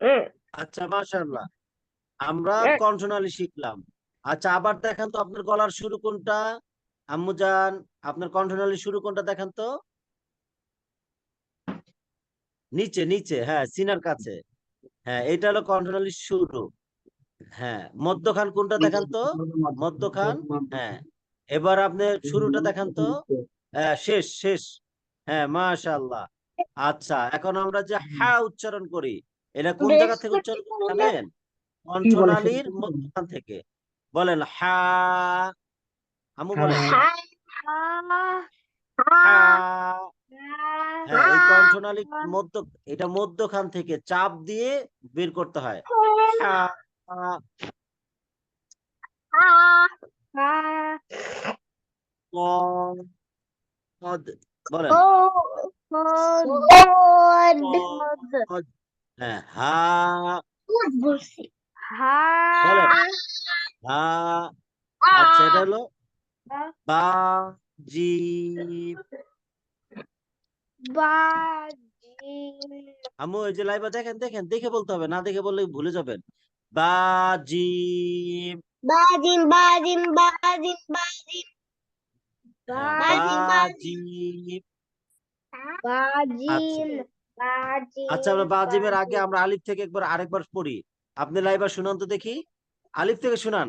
আচ্ছা, মাশাআল্লাহ, আমরা কণ্ঠনালী শিখলাম। আচ্ছা, আবার দেখান তো আপনার গলার শুরু কোনটা। আম্মুজান, আপনার কণ্ঠনালী শুরু কোনটা দেখান তো। নিচে নিচে, হ্যাঁ, সিনার কাছে। হ্যাঁ, এটা হলো কণ্ঠনালীর শুরু। হ্যাঁ, মধ্যখান কোনটা দেখান তো। মধ্যখান। হ্যাঁ, এবার আপনি শুরুটা দেখান তো। হ্যাঁ, শেষ শেষ। হ্যাঁ, মাশাআল্লাহ। আচ্ছা, এখন আমরা যে হা উচ্চারণ করি, এটা কোন জায়গা থেকে উচ্চারণ করি জানেন? কি বলে সেটা কণ্ঠনালীর একটু বলুন। মধ্যখান থেকে। বলেন হা। আমু বলেন হ্যাঁ, হা। হ্যাঁ, এই কণ্ঠনালী মধ্য, এটা মধ্যখান থেকে চাপ দিয়ে বের করতে হয়। হা। ক, কদ। বলেন কদ। হ্যাঁ, হা। বলেন হা। আচ্ছা, এটা হলো বা, জি। আম্মু, এই যে লাইভা দেখেন দেখেন, দেখে বলতে হবে, না দেখে বললে ভুলে যাবেন। বা, জি। Bajim, bajim, bajim, bajim, হ্যাঁ, বা, জি। আচ্ছা bajim, আচ্ছা, আমরা bajim, বাজিমের আগে bajim. আমরা আলিফ থেকে একবার আরেকবার পড়ি। আপনি লাইভা শুনান তো দেখি। আলিফ থেকে শুনান।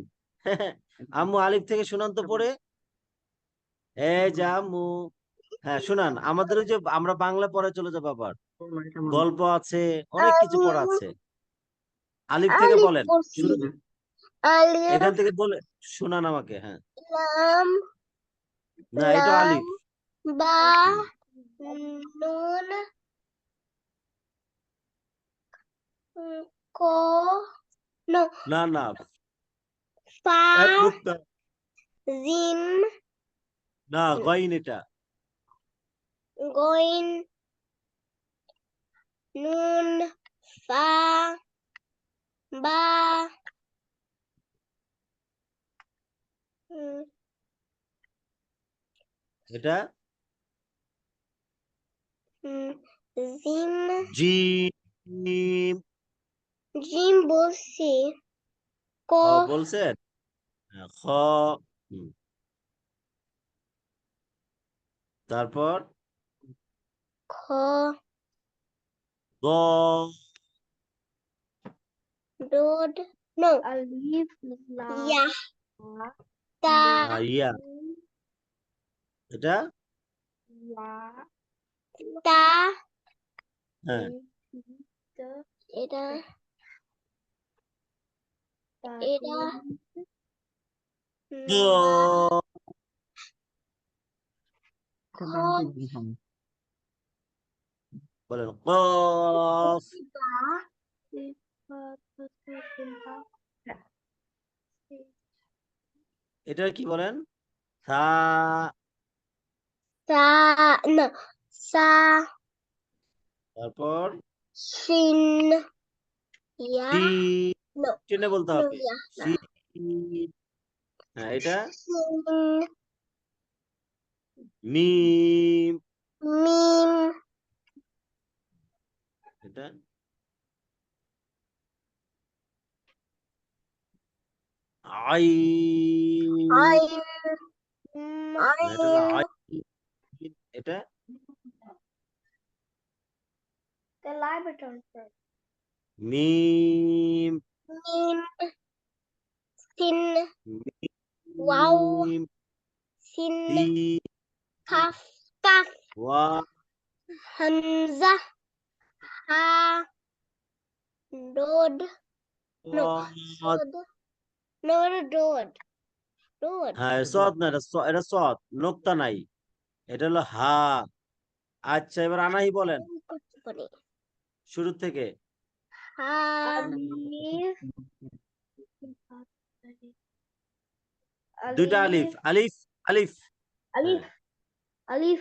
আম্মু, আলিফ থেকে শুনান তো পড়ে। এই যে আম্মু, হ্যাঁ শুনান। আমাদের ওই যে আমরা বাংলা পড়ে চলে যাবো আবার। গল্প আছে, অনেক কিছু পড়া আছে। আলিফ থেকে Alif বলেন। শুরু kursi, এখান alif, থেকে বলে শুনান আমাকে। হ্যাঁ, lam, না, এটা lam, আলিফ। ba, হুম, nun, ko, no, না না, fa, এক নুক্তা। zim, না, গইন এটা। goin, nun, fa, ba, mm, এটা zim, জিম। jim বলছি, খ ko, বলছেন। হ্যাঁ, খ। হুম, তারপর kho, গ, dod, no, alif, ya, ta, ইয়া। এটা ta, হ্যাঁ, এটা, এটা, বা, গ। kho, বলেন কফ। এটা কি বলেন? সা। sa, no, sa, তারপর shin, ya, সি। no, টেনে বলতে no, হবে। ya, সি। হ্যাঁ, এটা shin, মিম। mim, এটা আইন। ain, না, এটা হলো ain, আইন। এটা the library, মিম। mim, sin, wow, মিম। sin, সি। kaf, kaf, ওয়া। hamza, ha, dod, no, সদ। dod, no, dod, dod. হ্যাঁ, সদ না, এটা এটা সদ, নোক্তা নাই। এটা হলো হা। আচ্ছা, এবার আনাহি বলেন করতে পারি শুরু থেকে। আলিফ দুইটা আলিফ, আলিফ আলিফ, আলিফ। হ্যাঁ, আলিফ আলিফ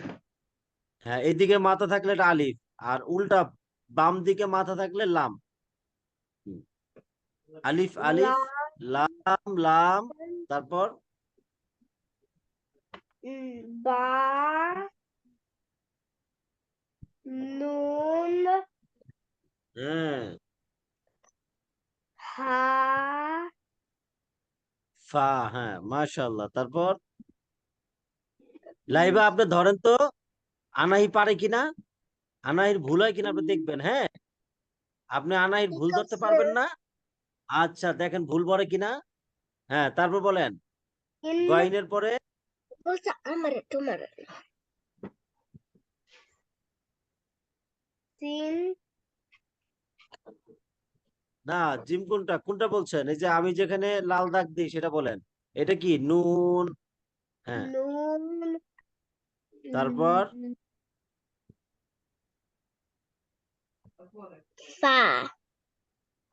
হ্যাঁ, এইদিকে মাথা থাকলে এটা আলিফ, আর উল্টা বাম দিকে মাথা থাকলে লাম। হুম, আলিফ আলিফ, লাম লাম লাম। তারপর বা নুন হ্যাঁ, ফা ফা, হ্যাঁ, মাশাআল্লাহ। তারপর লাইবা আপনি ধরেন তো আনাহি পারে কিনা, আনাহির ভুল হয় কিনা আপনি দেখবেন। হ্যাঁ, আপনি আনাহির ভুল ঠিক ধরতে আছে পারবেন না। আচ্ছা, দেখেন ভুল পড়ে কিনা। হ্যাঁ, তারপর বলেন ইন গয়নের পরে। বলছে আমার তোমার সিন না, জিম কোনটা কোনটা বলছেন? এই যে আমি যেখানে লাল দাগ দিই সেটা বলেন। এটা কি নুন? হ্যাঁ, নুন তারপর ফা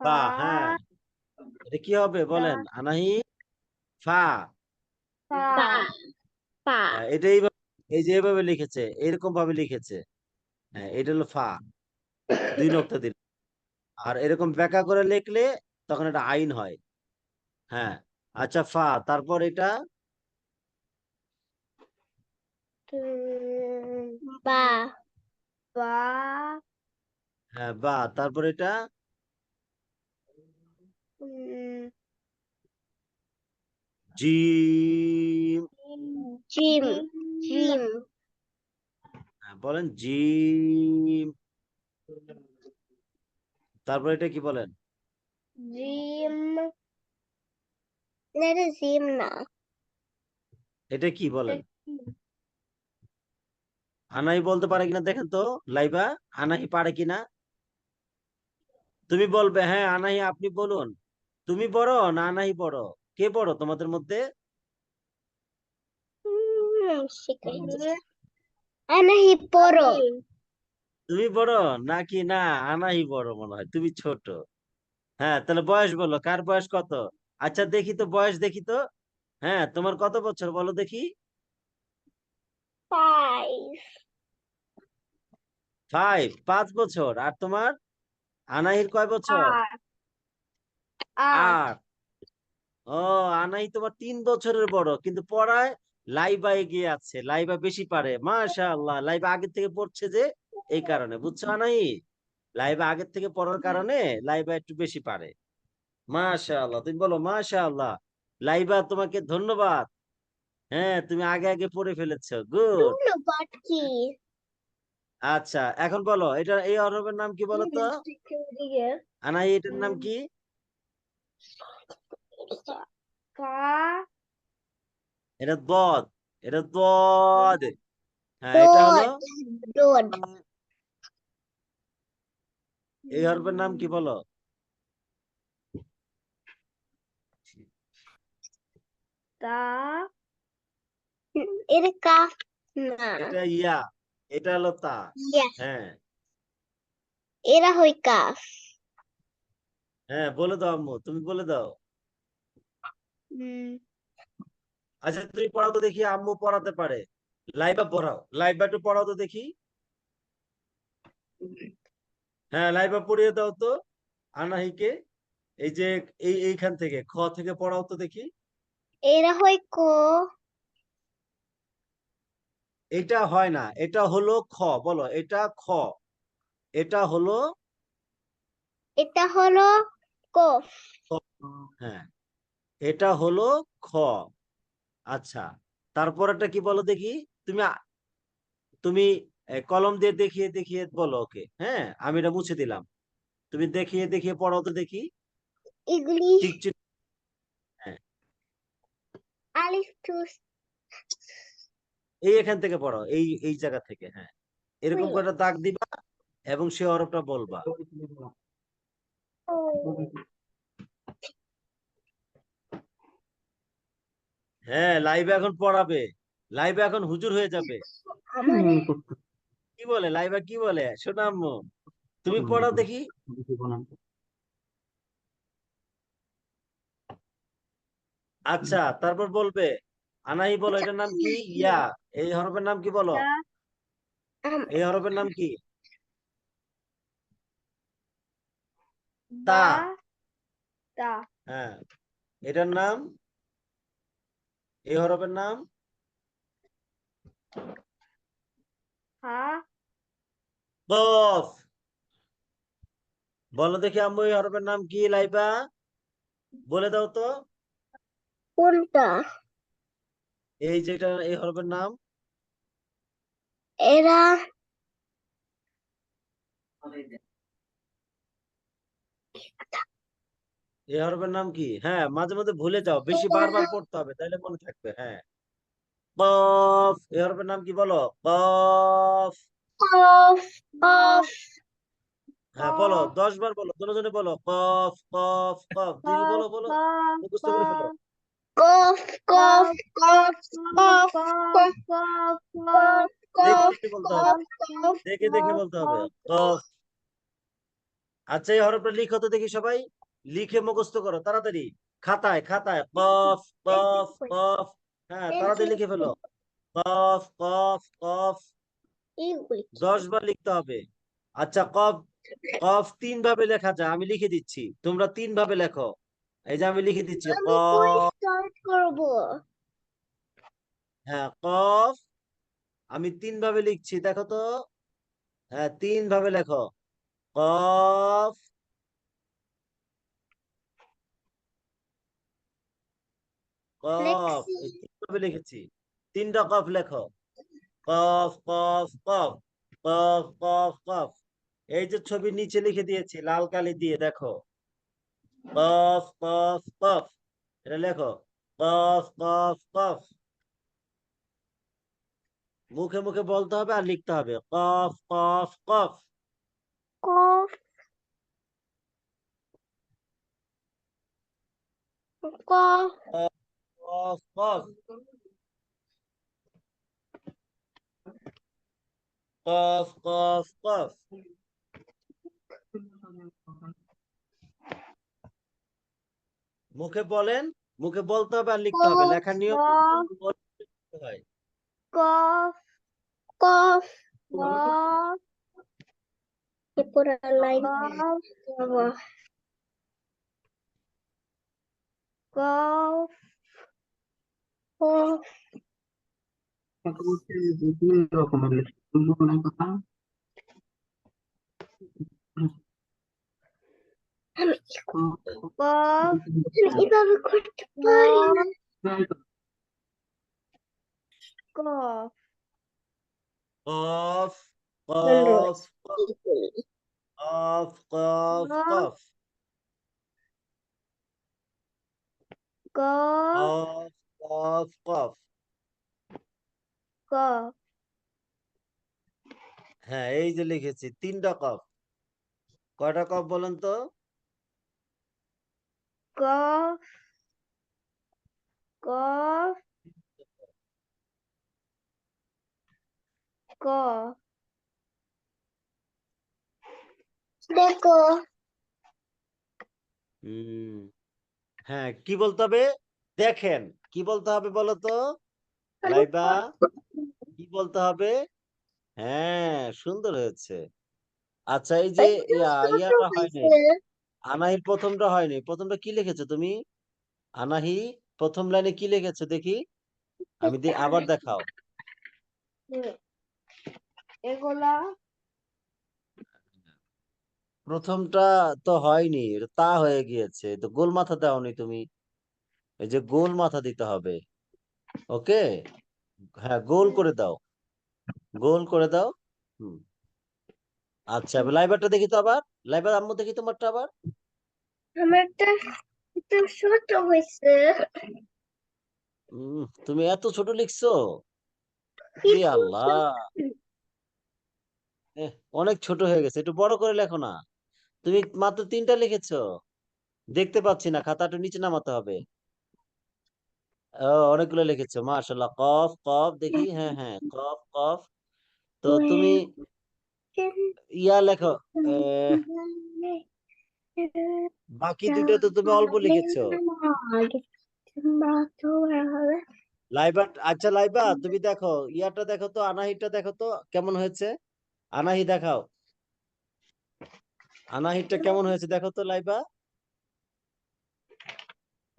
ফা, ফা হ্যাঁ, এটা কি হবে বলেন? আনাহি ফা। ফা ফা হ্যাঁ, এই যে এইভাবে লিখেছে, এরকম ভাবে লিখেছে। হ্যাঁ, এটা হলো ফা, 2 নক্তা দিন। আর এরকম ব্যাখ্যা করে লিখলে তখন এটা আইন হয়। হ্যাঁ, আচ্ছা, ফা, তারপর এটা বা বা হ্যাঁ, বা, তারপর এটা উম, জিম। জিম জিম হ্যাঁ, বলেন জিম। তারপর এটা কি বলেন? জিম এটা জিম না এটা কি বলেন? এটা কি? আনাহি বলতে পারে কিনা দেখেন তো লাইবা, আনাহি পারে কিনা। তুমি বলবে হ্যাঁ আনাহি, আপনি বলুন। তুমি বড় না আনাহি বড়? কে বড় তোমাদের মধ্যে? শিখাইছে আনাহি পড়ো তুমি বড় নাকি না আনাহি বড়? মনে হয় তুমি ছোট। হ্যাঁ, তাহলে বয়স বলো, কার বয়স কত? আচ্ছা, দেখি তো বয়স, দেখি তো। হ্যাঁ, তোমার কত বছর বলো দেখি। 5 5 বছর। আর তোমার আনাহির কয় বছর? 8 8 8। ও, আনাহি তোমার 3 বছরের বড়, কিন্তু পড়ায় লাইবা এগিয়ে আছে, লাইবা বেশি পারে। মাশাআল্লাহ, লাইবা আগের থেকে পড়ছে যে, এই কারণে, বুঝছো আনাহি? লাইবা আগের থেকে পড়ার কারণে লাইবা একটু বেশি পারে। মাশাআল্লাহ, তুমি বলো মাশাআল্লাহ। লাইবা তোমাকে ধন্যবাদ। হ্যাঁ, তুমি আগে আগে পড়ে ফেলেছো, গুড। ধন্যবাদ কি আচ্ছা, এখন বলো এটা এই হরফের নাম কি বলো তো? আনাহি, এটার নাম কি? কা এটা দদ, এটা দদ। হ্যাঁ, এটা হলো। রোড রোড এই হরফের নাম কি বলো? তা এটা কাফ না এটা ইয়া, এটা হলো তা। ইয়া হ্যাঁ, এরা হয় কাফ হ্যাঁ, বলে দাও আম্মু, তুমি বলে দাও। হুম আচ্ছা, তুমি পড়াও তো দেখি, আম্মু পড়াতে পারে। লাইবা পড়াও, লাইবা একটু পড়াও তো দেখি। হ্যাঁ, লাইবা পড়িয়ে দাও তো আনাহিকে। এই যে এইখান থেকে খ থেকে পড়াও তো দেখি। এরা হয় ক এটা হয় না, এটা হলো খ। বলো এটা খ, এটা হলো এটা হলো কফ খ। হ্যাঁ, এটা হলো খ। আচ্ছা, তারপর একটা কি বলো দেখি। তুমি তুমি কলম দিয়ে দেখিয়ে দেখিয়ে বলো ওকে। হ্যাঁ, আমি এটা মুছে দিলাম। তুমি দেখিয়ে দেখিয়ে পড়াও তো দেখি। এগুলি ঠিক ঠিক। হ্যাঁ, আলিফ টুস এই এখান থেকে পড়াও, এই এই জায়গা থেকে। হ্যাঁ, এরকম করে একটা দাগ দিবা এবং সে হরফটা বলবা। হ্যাঁ, লাইভে এখন পড়াবে, লাইভে এখন হুজুর হয়ে যাবে। আমার কি বলে লাইভা, কি বলে শোনো আম্মু, তুমি পড়াও দেখি। আচ্ছা, তারপর বলবে আনাহি, বলো আচ্ছা এটার নাম কি? ইয়া, এই হরফের নাম কি বলো? এই হরফের নাম কি? তা। বা তা হ্যাঁ, এটার নাম, এই হরফের নাম হা কফ। বলো দেখি আম্মু, এই হরফের নাম কি লাইবা? বলে দাও তো কোনটা? এই যেটা এই হরফের নাম। এরা এই হরফের নাম কি? হ্যাঁ, মাঝে মাঝে ভুলে যাও, বেশি বারবার পড়তে হবে তাহলে মনে থাকবে। হ্যাঁ, কফ। এই হরফের নাম কি বলো? কফ। কফ কফ হ্যাঁ বলো, 10 বার বলো, দুজনে বলো, কফ কফ কফ। দেখি বলো বলো, মুখস্থ করে ফেলো। কফ কফ কফ কফ কফ কফ দেখে কফ দেখে বলতে হবে, কফ কফ দেখে দেখে বলতে হবে। কফ। আচ্ছা, এই হরফটা লিখো তো দেখি সবাই, লিখে মুখস্থ করো তাড়াতাড়ি, খাতায় খাতায়। কফ কফ কফ। হ্যাঁ, তাড়াতাড়ি লিখে ফেলো। কফ কফ কফ। এইগুলি 10 বার লিখতে হবে। আচ্ছা, কফ, কফ 3 ভাবে লেখা যায়, আমি লিখে দিচ্ছি, তোমরা 3 ভাবে লেখো। এই যে আমি লিখে দিচ্ছি আমি কই কফ। স্টার্ট করব? হ্যাঁ, কফ আমি 3 ভাবে লিখছি, দেখো তো। হ্যাঁ, 3 ভাবে লেখো। কফ কফ, লেখছি। এই 3 ভাবে লিখেছি। 3টা কফ লেখো। কফ কফ কফ, কফ কফ কফ। এই যে ছবির নিচে লিখে দিয়েছি লাল কালি দিয়ে, দেখো। কফ কফ কফ, এটা লেখো। কফ কফ কফ। মুখে মুখে বলতে হবে আর লিখতে হবে। কফ কফ কফ। কফ কফ কফ কফ কফ কফ কফ। মুখে বলেন, মুখে বলতে হবে আর লিখতে হবে, কফ লেখার নিয়ম কফ বলতে হয়। কফ কফ কফ এরপর লাইন কফ কফ বিভিন্ন রকমের অনেক কথা। কফ এভাবে করতে পারি না। কফ কফ বন্ধু কফ কফ কফ কফ কফ কফ কফ কফ কফ। কফ হ্যাঁ, এই যে লিখেছি 3টা কফ। কয়টা কফ বলেন তো? কফ কফ কফ দেখো হুম, হ্যাঁ, কি বলতে হবে? দেখেন, কি বলতে হবে বলো তো লাইবা? কি বলতে হবে? হ্যাঁ, সুন্দর হয়েছে। আচ্ছা, এই যে একটু ছোট ইয়াটা হয়নি, হয়েছে। আনাহি প্রথমটা হয়নি। প্রথমটা কি লিখেছো তুমি? আনাহি প্রথম লাইনে কি লিখেছো দেখি, আমি আবার দেখাও। এগুলা প্রথমটা তো হয়নি, এটা তা হয়ে গিয়েছে, তো গোল মাথা দাওনি তুমি। এই যে গোল মাথা দিতে হবে। ওকে, হ্যাঁ, গোল করে দাও, গোল করে দাও। হুম। আচ্ছা, লাইবারটা দেখি তো আবার, লাইবার আম্মু দেখি তোমারটা আবার। আমারটা একটু ছোট হয়েছে। তুমি এত ছোট লিখছো? এ একটু আল্লাহ, ছোট। অনেক ছোট হয়ে গেছে, একটু বড় করে লেখো না। তুমি মাত্র 3টা লিখেছো, দেখতে পাচ্ছি না, খাতাটা নিচে নামাতে হবে। অনেকগুলো লিখেছো, মাশাআল্লাহ। কফ কফ দেখি, হ্যাঁ হ্যাঁ, কফ কফ। তো তুমি ইয়া লেখো। আহ, বাকি 2টা তো তুমি অল্প লিখেছো। লাইবা, আচ্ছা লাইবা, তুমি দেখো ইয়াটা দেখো তো, আনাহিটা দেখো তো কেমন হয়েছে। আনাহি দেখাও, আনাহিটা কেমন হয়েছে দেখো তো লাইবা।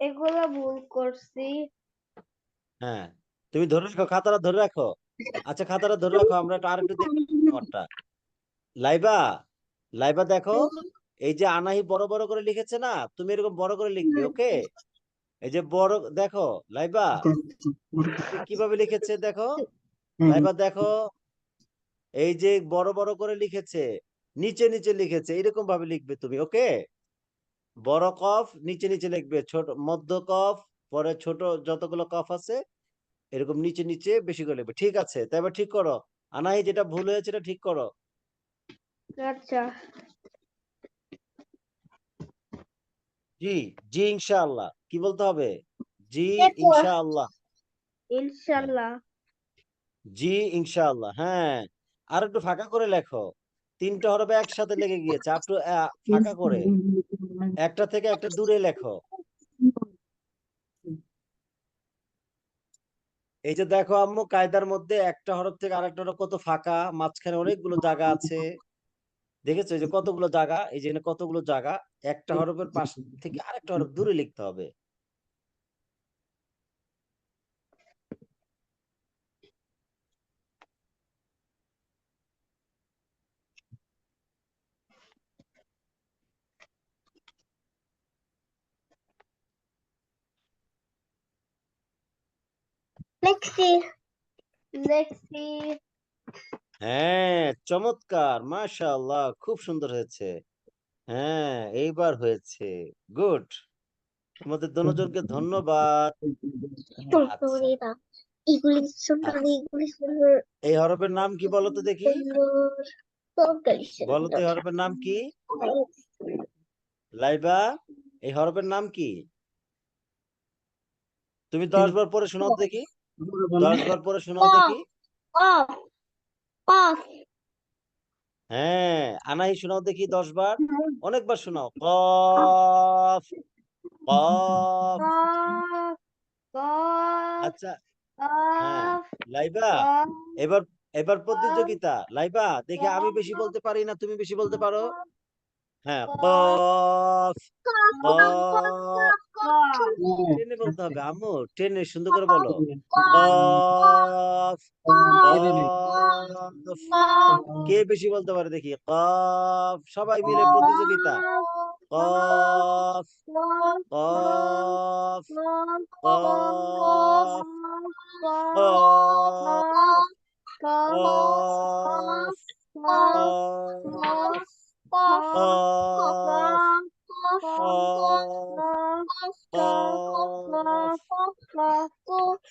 এগুলা ভুল করছি। হ্যাঁ, তুমি ধরে রাখো, খাতাটা ধরে রাখো। আচ্ছা, খাতাটা ধরে রাখো, আমরা আরেকটু দেখি তোমারটা। লাইবা, লাইবা দেখো, এই যে আনাহি বড় বড় করে লিখেছে না, তুমি এরকম বড় করে লিখবে, ওকে? এই যে বড়, দেখো লাইবা কিভাবে লিখেছে, দেখো লাইবা, দেখো এই যে বড় বড় করে লিখেছে, নিচে নিচে লিখেছে, এরকম ভাবে লিখবে তুমি, ওকে? বড় কফ নিচে নিচে লিখবে, ছোট মধ্য কফ, পরে ছোট যতগুলো কফ আছে এরকম নিচে নিচে বেশি করে লিখবে, ঠিক আছে? তাই এবার ঠিক করো, আনাহি যেটা ভুল হয়েছে এটা ঠিক করো। আচ্ছা, জি, জি ইনশাআল্লাহ, কি বলতে হবে? জি দেখো। ইনশাআল্লাহ, হ্যাঁ, ইনশাল্লাহ। জি ইনশাআল্লাহ, হ্যাঁ। আর একটু ফাঁকা করে লেখো, 3টা হরফ একসাথে লেগে গিয়েছে, একটু ফাঁকা করে, একটা থেকে একটা দূরে লেখো। এই যে দেখো আম্মু, কায়দার মধ্যে একটা হরফ থেকে আরেকটা হরফ কত ফাঁকা, মাঝখানে অনেকগুলো জায়গা আছে, দেখেছো? এই যে কতগুলো জায়গা, এই যে এখানে কতগুলো জায়গা, একটা হরফের পাশ থেকে আরেকটা হরফ দূরে লিখতে হবে। লেখছি। লেখছি। হ্যাঁ, চমৎকার, মাশাআল্লাহ, খুব সুন্দর হয়েছে। হ্যাঁ, এইবার হয়েছে, গুড। তোমাদের দুজনকে ধন্যবাদ। আচ্ছা, সুন্দরীরা, এগুলি সুন্দর, আচ্ছা, এগুলি সুন্দর, এই হরফের নাম কি বলো তো দেখি, সুন্দর, তরকারি বলো তো সুন্দর। এই হরফের নাম কি? লাইবা, এই হরফের নাম কি? তুমি 10 বার পরে শোনাও তো দেখি, 10 বার পরে শোনাও কফ, দেখি। কফ, কফ, হ্যাঁ, আনাহি শোনাও দেখি 10 বার, অনেকবার শোনাও, কফ, কফ। কফ, কফ, আচ্ছা, হ্যাঁ, কফ, লাইবা, কফ, এবার এবার কফ, প্রতিযোগিতা, লাইবা দেখি আমি বেশি বলতে পারি না তুমি বেশি বলতে পারো। হ্যাঁ, কফ, কফ, কফ, কফ, টেনে বলতে হবে আম্মু, টেনে সুন্দর করে বলো, কফ, কফ, কফ। কে বেশি বলতে পারে দেখি, কফ, সবাই মিলে প্রতিযোগিতা, কফ, কফ, কফ, কফ, কফ, কফ, কফ, কফ,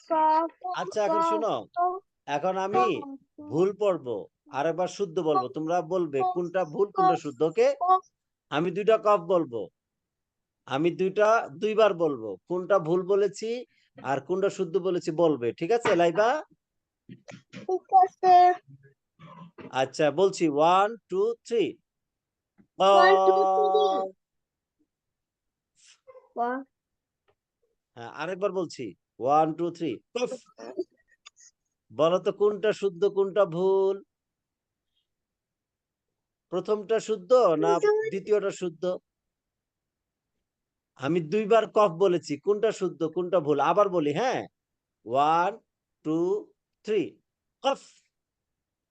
কফ। আচ্ছা এখন শোনো, এখন আমি ভুল পড়বো, আরেকবার শুদ্ধ বলবো, তোমরা বলবে কোনটা ভুল কোনটা শুদ্ধ, ওকে? আমি 2টা কফ বলবো, আমি 2বার বলবো, কোনটা ভুল বলেছি আর কোনটা শুদ্ধ বলেছি বলবে, ঠিক আছে লাইবা? ঠিক আছে। আচ্ছা বলছি, 1 2 3, 1 2 3। হ্যাঁ আরেকবার বলছি, 1 2 3, কফ। বলো তো কোনটা শুদ্ধ কোনটা ভুল, প্রথমটা শুদ্ধ না দ্বিতীয়টা শুদ্ধ? আমি 2বার কফ বলেছি, কোনটা শুদ্ধ কোনটা ভুল আবার বলি, হ্যাঁ? 1 2 3, কফ।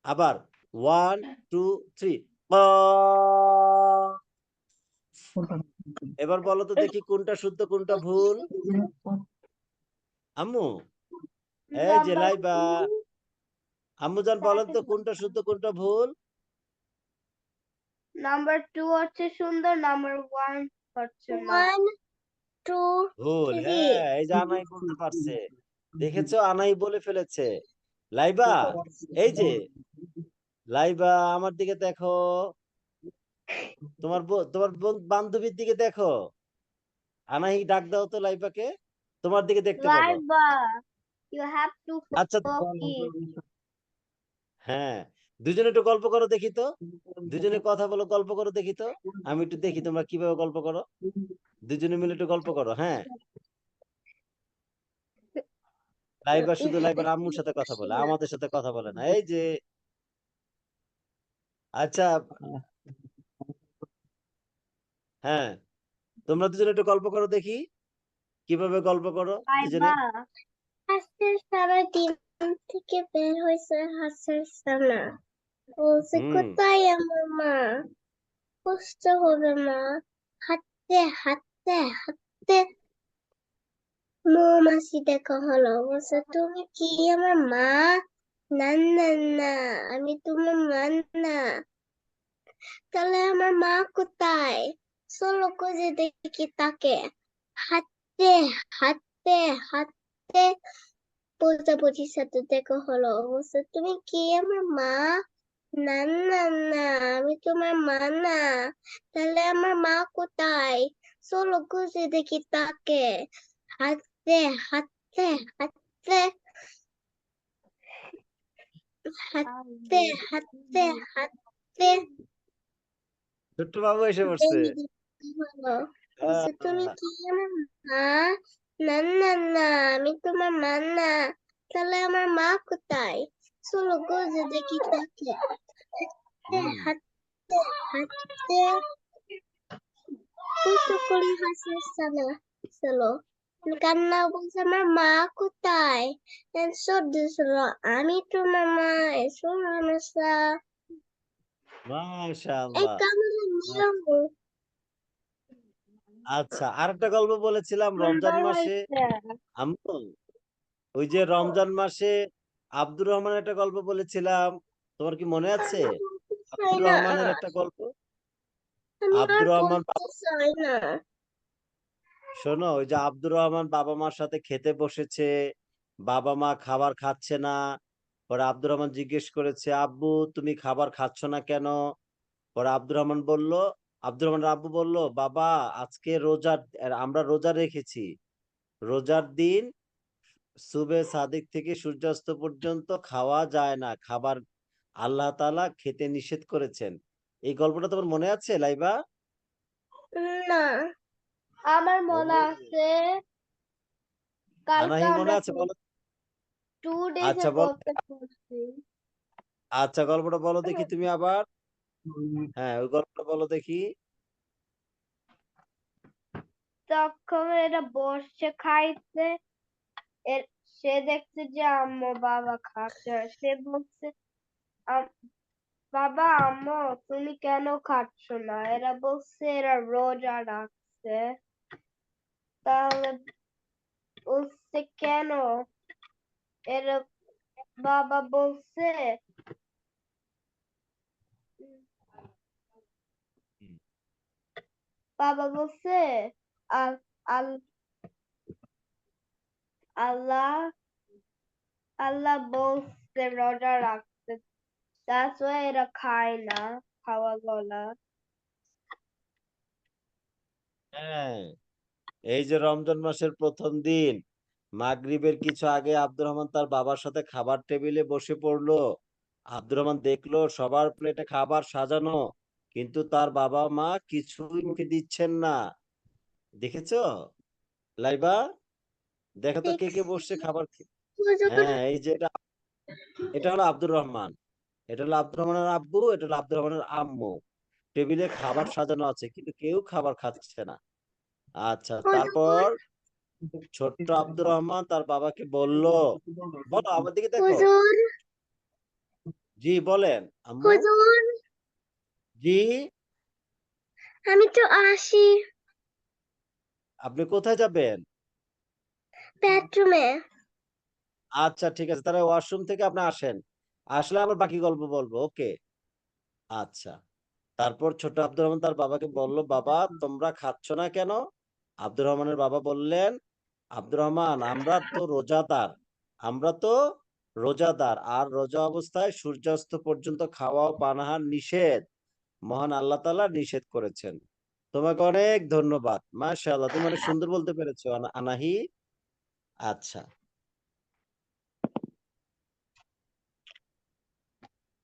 আবার 1 2 3, এবার বলো তো দেখি কোনটা শুদ্ধ কোনটা ভুল, আম্মু? এই যে নাম্বার লাইবা, 2, আম্মুজান বলেন তো কোনটা শুদ্ধ কোনটা ভুল? নাম্বার 2 হচ্ছে সুন্দর, নাম্বার 1 হচ্ছে না। 1 2 ভুল, 3। হ্যাঁ, এই যে আনাই বলতে পারছে, দেখেছো আনাই বলে ফেলেছে। লাইবা, এই যে লাইবা আমার দিকে দেখো, তোমার বান্ধবীর দিকে দেখো, আনাহি ডাক দাও তো লাইবাকে, তোমার দিকে দেখতে বলো। লাইবা, you have to আচ্ছা, focus. হ্যাঁ, দুজনে একটু গল্প করো দেখি তো, দুজনে কথা বলো, গল্প করো দেখি তো, আমি একটু দেখি তোমরা কিভাবে গল্প করো, দুজনে মিলে একটু গল্প করো, হ্যাঁ? লাইবা শুধু লাইবার আম্মুর সাথে কথা বলে, আমাদের সাথে কথা বলে না, এই যে। আচ্ছা, হ্যাঁ, তোমরা দুজনে একটু গল্প করো দেখি, কিভাবে গল্প করো দুজনে। লাইবা, হাসির সারা দিন থেকে বের হয়েছে হাসির সানা, বলছে হুম, কোথায় আমার মা, কষ্ট হবে না হাঁটতে হাঁটতে হাঁটতে মৌমাছি দেখা হলো বলছে তুমি কি আমার মা না না না আমি তোমার মা না তাহলে আমার মা কোথায় চলো খুঁজে দেখি তাকে হাঁটতে হাঁটতে হাঁটতে প্রজাপতির সাথে দেখা হলো বলছে তুমি কি আমার মা না না না আমি তোমার মা না তাহলে আমার মা কোথায় চলো খুঁজে দেখি তাকে হাঁটতে হাঁটতে হাঁটতে হাঁটতে হাঁটতে হাঁটতে ছোট্ট বাবু এসে পড়ছে। এই হলো বলছে তুমি কি আমার মা না না না আমি তোমার মা না তাহলে আমার মা কোথায় চলো খুঁজে দেখি তাকে হাঁটতে হাঁটতে কতক্ষণ হাসছিল ছিল কান্না বলছে আমার মা কোথায় অ্যান্সার দিছিল আমি তোমার মা এসো রামেশা এই মাশাআল্লাহ। কান্না নিয়ম আচ্ছা, আরেকটা গল্প বলেছিলাম রমজান মাসে আম্মু, ওই যে রমজান মাসে আব্দুর রহমানের একটা গল্প বলেছিলাম, তোমার কি মনে আছে? আব্দুর না রহমানের একটা গল্প। আমি আর আব্দুর রহমান বলতে চাই না শোনো, ওই যে আব্দুর রহমান বাবা মার সাথে খেতে বসেছে, বাবা মা খাবার খাচ্ছে না। পরে আব্দুর রহমান জিজ্ঞেস করেছে, আব্বু তুমি খাবার খাচ্ছ না কেন? পরে আব্দুর রহমানের আব্বু বলল, বাবা আজকে আমরা রোজা রেখেছি। রোজার দিন সুবে সাদিক থেকে সূর্যাস্ত পর্যন্ত খাওয়া যায় না, খাবার আল্লাহ তাআলা খেতে নিষেধ করেছেন। এই গল্পটা তোমার মনে আছে লাইবা? না আমার মনে ও, আছে কালকে আনাহি মনে আমরা আছে? বলো। 2 days আচ্ছা বল, পড়তে পড়ছি আচ্ছা গল্পটা বলো দেখি তুমি আবার। হ্যাঁ, ওই গল্পটা বলো দেখি। তখন এরা বসে খাইতে সে দেখছে যে আম্মু বাবা খাচ্ছে না। সে বলছে বাবা আম্মু তুমি কেন খাচ্ছ না এরা বলছে এরা রোজা রাখছে তাহলে বলছে কেন এরা বাবা বলছে বাবা বলছে আল আল আল্লাহ আল্লাহ বলছে রোজা রাখতে that's why এরা খায় না খাওয়া গলা হ্যাঁ, এই যে রমজান মাসের প্রথম দিন মাগরিবের কিছু আগে আব্দুর রহমান তার বাবার সাথে খাবার টেবিলে বসে পড়লো। আব্দুর রহমান দেখলো সবার প্লেটে খাবার সাজানো, কিন্তু তার বাবা মা কিছুই মুখে দিচ্ছেন না। দেখেছো লাইবা? দেখো তো কে কে বসছে খাবার হ্যাঁ, এই যে এটা হলো আব্দুর রহমান, এটা হলো আব্দুর রহমানের আব্বু, এটা হলো আব্দুর রহমানের আম্মু। টেবিলে খাবার সাজানো আছে কিন্তু কেউ খাবার খাচ্ছে না। আচ্ছা, তারপর ছোট্ট আব্দুর রহমান তার বাবাকে বলল, বলো আমার দিকে দেখো। হুজুর জি বলেন আম্মু। হুজুর জি, আমি তো আসি আপনি কোথায় যাবেন? বেডরুমে আচ্ছা ঠিক আছে, তাহলে ওয়াশরুম থেকে আপনি আসেন, আসলে আবার বাকি গল্প বলবো। ওকে, আচ্ছা। তারপর ছোট আব্দুর রহমান তার বাবাকে বলল, বাবা তোমরা খাচ্ছ না কেন? আব্দুর রহমানের বাবা বললেন, আব্দুর রহমান আমরা তো রোজাদার, আর রোজা অবস্থায় সূর্যাস্ত পর্যন্ত খাওয়া ও পানাহার নিষেধ, মহান আল্লাহ তাআলা নিষেধ করেছেন। তোমাকে অনেক ধন্যবাদ, মাশাআল্লাহ তুমি অনেক সুন্দর বলতে পেরেছো আনাহি। আচ্ছা।